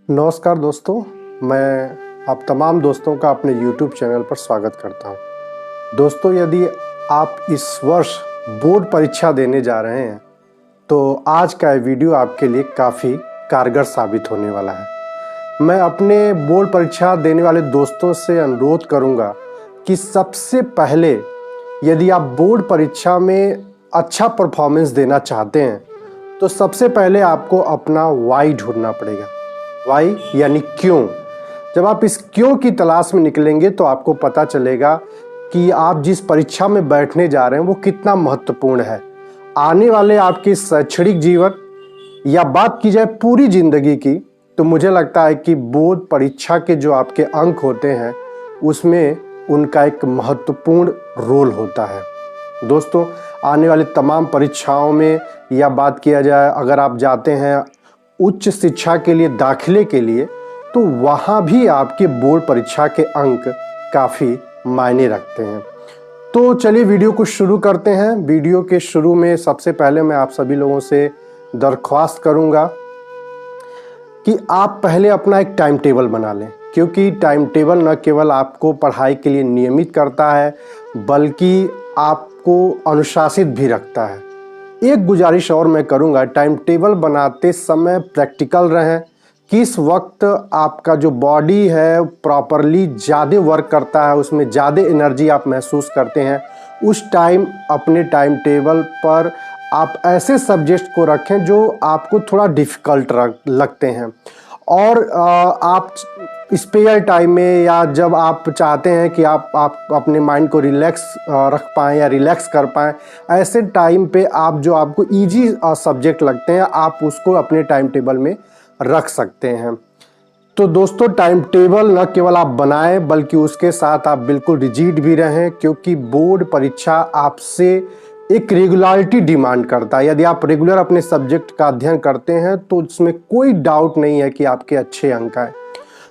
नमस्कार दोस्तों, मैं आप तमाम दोस्तों का अपने YouTube चैनल पर स्वागत करता हूं। दोस्तों, यदि आप इस वर्ष बोर्ड परीक्षा देने जा रहे हैं तो आज का ये वीडियो आपके लिए काफ़ी कारगर साबित होने वाला है। मैं अपने बोर्ड परीक्षा देने वाले दोस्तों से अनुरोध करूंगा कि सबसे पहले यदि आप बोर्ड परीक्षा में अच्छा परफॉर्मेंस देना चाहते हैं तो सबसे पहले आपको अपना वाई ढूंढना पड़ेगा। वाई यानी क्यों। जब आप इस क्यों की तलाश में निकलेंगे तो आपको पता चलेगा कि आप जिस परीक्षा में बैठने जा रहे हैं वो कितना महत्वपूर्ण है आने वाले आपके शैक्षणिक जीवन या बात की जाए पूरी जिंदगी की, तो मुझे लगता है कि बोर्ड परीक्षा के जो आपके अंक होते हैं उसमें उनका एक महत्वपूर्ण रोल होता है। दोस्तों, आने वाली तमाम परीक्षाओं में या बात किया जाए, अगर आप जाते हैं उच्च शिक्षा के लिए दाखिले के लिए, तो वहाँ भी आपके बोर्ड परीक्षा के अंक काफ़ी मायने रखते हैं। तो चलिए वीडियो को शुरू करते हैं। वीडियो के शुरू में सबसे पहले मैं आप सभी लोगों से दरख्वास्त करूँगा कि आप पहले अपना एक टाइम टेबल बना लें, क्योंकि टाइम टेबल न केवल आपको पढ़ाई के लिए नियमित करता है बल्कि आपको अनुशासित भी रखता है। एक गुजारिश और मैं करूंगा, टाइम टेबल बनाते समय प्रैक्टिकल रहें। किस वक्त आपका जो बॉडी है प्रॉपरली ज़्यादा वर्क करता है, उसमें ज़्यादा एनर्जी आप महसूस करते हैं, उस टाइम अपने टाइम टेबल पर आप ऐसे सब्जेक्ट को रखें जो आपको थोड़ा डिफ़िकल्ट लगते हैं। और आप स्पेयर टाइम में या जब आप चाहते हैं कि आप अपने माइंड को रिलैक्स रख पाएँ या रिलैक्स कर पाएँ, ऐसे टाइम पे आप जो आपको इजी सब्जेक्ट लगते हैं आप उसको अपने टाइम टेबल में रख सकते हैं। तो दोस्तों, टाइम टेबल न केवल आप बनाएं बल्कि उसके साथ आप बिल्कुल रिजिड भी रहें, क्योंकि बोर्ड परीक्षा आपसे एक रेगुलरिटी डिमांड करता है। यदि आप रेगुलर अपने सब्जेक्ट का अध्ययन करते हैं तो उसमें कोई डाउट नहीं है कि आपके अच्छे अंक आए।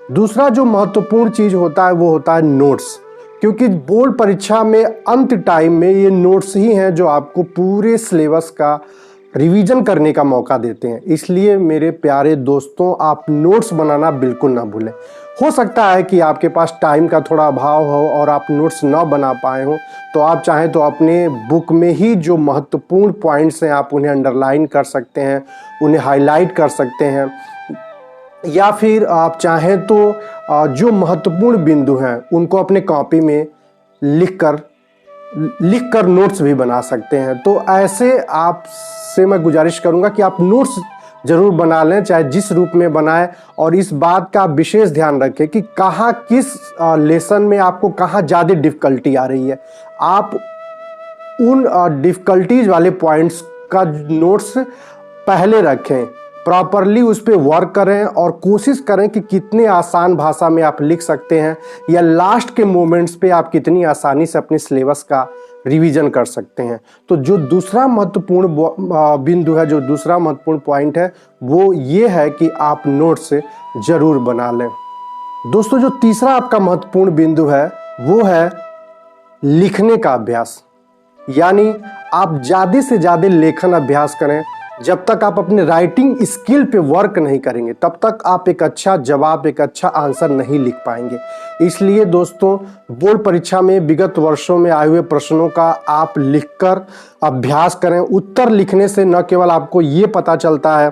दूसरा जो महत्वपूर्ण चीज़ होता है वो होता है नोट्स, क्योंकि बोर्ड परीक्षा में अंत टाइम में ये नोट्स ही हैं जो आपको पूरे सिलेबस का रिवीजन करने का मौका देते हैं। इसलिए मेरे प्यारे दोस्तों, आप नोट्स बनाना बिल्कुल ना भूलें। हो सकता है कि आपके पास टाइम का थोड़ा अभाव हो और आप नोट्स ना बना पाए हों, तो आप चाहें तो अपने बुक में ही जो महत्वपूर्ण पॉइंट्स हैं आप उन्हें अंडरलाइन कर सकते हैं, उन्हें हाईलाइट कर सकते हैं, या फिर आप चाहें तो जो महत्वपूर्ण बिंदु हैं उनको अपने कॉपी में लिखकर नोट्स भी बना सकते हैं। तो ऐसे आपसे मैं गुजारिश करूंगा कि आप नोट्स ज़रूर बना लें, चाहे जिस रूप में बनाएं, और इस बात का विशेष ध्यान रखें कि कहाँ किस लेसन में आपको कहाँ ज़्यादा डिफ़िकल्टी आ रही है। आप उन डिफ़िकल्टीज वाले पॉइंट्स का नोट्स पहले रखें, प्रॉपरली उस पर वर्क करें और कोशिश करें कि कितने आसान भाषा में आप लिख सकते हैं या लास्ट के मोमेंट्स पे आप कितनी आसानी से अपने सिलेबस का रिवीजन कर सकते हैं। तो जो दूसरा महत्वपूर्ण बिंदु है, जो दूसरा महत्वपूर्ण पॉइंट है, वो ये है कि आप नोट्स ज़रूर बना लें। दोस्तों, जो तीसरा आपका महत्वपूर्ण बिंदु है वो है लिखने का अभ्यास। यानी आप ज़्यादा से ज़्यादा लेखन अभ्यास करें। जब तक आप अपने राइटिंग स्किल पे वर्क नहीं करेंगे तब तक आप एक अच्छा जवाब, एक अच्छा आंसर नहीं लिख पाएंगे। इसलिए दोस्तों, बोर्ड परीक्षा में विगत वर्षों में आए हुए प्रश्नों का आप लिखकर अभ्यास करें। उत्तर लिखने से न केवल आपको ये पता चलता है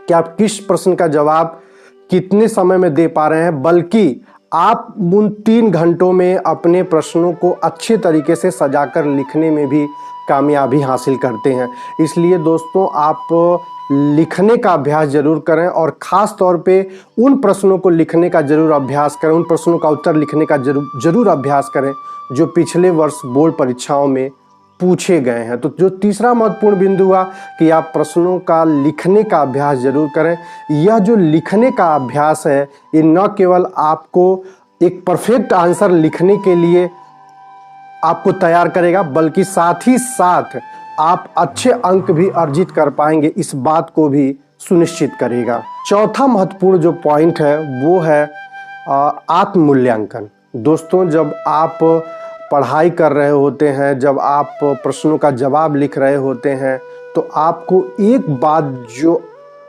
कि आप किस प्रश्न का जवाब कितने समय में दे पा रहे हैं, बल्कि आप उन 3 घंटों में अपने प्रश्नों को अच्छे तरीके से सजाकर लिखने में भी कामयाबी हासिल करते हैं। इसलिए दोस्तों, आप लिखने का अभ्यास ज़रूर करें और ख़ास तौर पे उन प्रश्नों को लिखने का ज़रूर अभ्यास करें, उन प्रश्नों का उत्तर लिखने का ज़रूर अभ्यास करें जो पिछले वर्ष बोर्ड परीक्षाओं में पूछे गए हैं। तो जो तीसरा महत्वपूर्ण बिंदु हुआ कि आप प्रश्नों का लिखने का अभ्यास ज़रूर करें। यह जो लिखने का अभ्यास है ये न केवल आपको एक परफेक्ट आंसर लिखने के लिए आपको तैयार करेगा, बल्कि साथ ही साथ आप अच्छे अंक भी अर्जित कर पाएंगे, इस बात को भी सुनिश्चित करेगा। चौथा महत्वपूर्ण जो पॉइंट है वो है आत्म मूल्यांकन। दोस्तों, जब आप पढ़ाई कर रहे होते हैं, जब आप प्रश्नों का जवाब लिख रहे होते हैं, तो आपको एक बात जो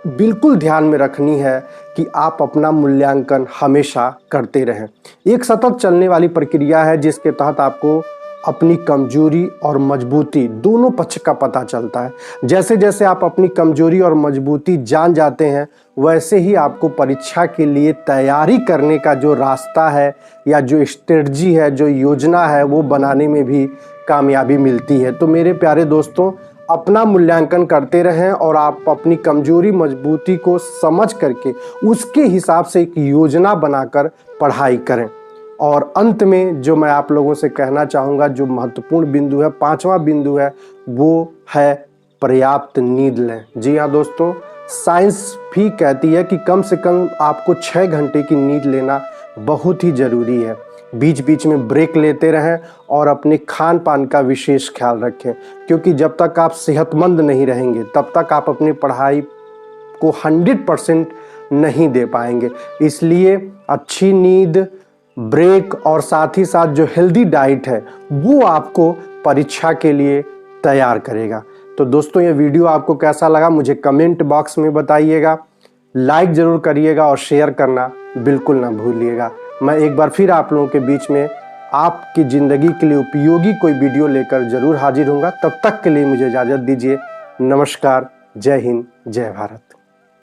बिल्कुल ध्यान में रखनी है कि आप अपना मूल्यांकन हमेशा करते रहें। एक सतत चलने वाली प्रक्रिया है जिसके तहत आपको अपनी कमजोरी और मजबूती दोनों पक्ष का पता चलता है। जैसे जैसे आप अपनी कमजोरी और मजबूती जान जाते हैं, वैसे ही आपको परीक्षा के लिए तैयारी करने का जो रास्ता है या जो स्ट्रेटजी है, जो योजना है, वो बनाने में भी कामयाबी मिलती है। तो मेरे प्यारे दोस्तों, अपना मूल्यांकन करते रहें और आप अपनी कमजोरी मजबूती को समझ करके उसके हिसाब से एक योजना बनाकर पढ़ाई करें। और अंत में जो मैं आप लोगों से कहना चाहूँगा, जो महत्वपूर्ण बिंदु है, 5वां बिंदु है, वो है पर्याप्त नींद लें। जी हाँ दोस्तों, साइंस भी कहती है कि कम से कम आपको 6 घंटे की नींद लेना बहुत ही ज़रूरी है। बीच बीच में ब्रेक लेते रहें और अपने खान पान का विशेष ख्याल रखें, क्योंकि जब तक आप सेहतमंद नहीं रहेंगे तब तक आप अपनी पढ़ाई को 100% नहीं दे पाएंगे। इसलिए अच्छी नींद, ब्रेक और साथ ही साथ जो हेल्दी डाइट है वो आपको परीक्षा के लिए तैयार करेगा। तो दोस्तों, ये वीडियो आपको कैसा लगा मुझे कमेंट बॉक्स में बताइएगा। लाइक ज़रूर करिएगा और शेयर करना बिल्कुल ना भूलिएगा। मैं एक बार फिर आप लोगों के बीच में आपकी ज़िंदगी के लिए उपयोगी कोई वीडियो लेकर ज़रूर हाजिर होऊंगा। तब तक के लिए मुझे इजाज़त दीजिए। नमस्कार, जय हिंद, जय भारत।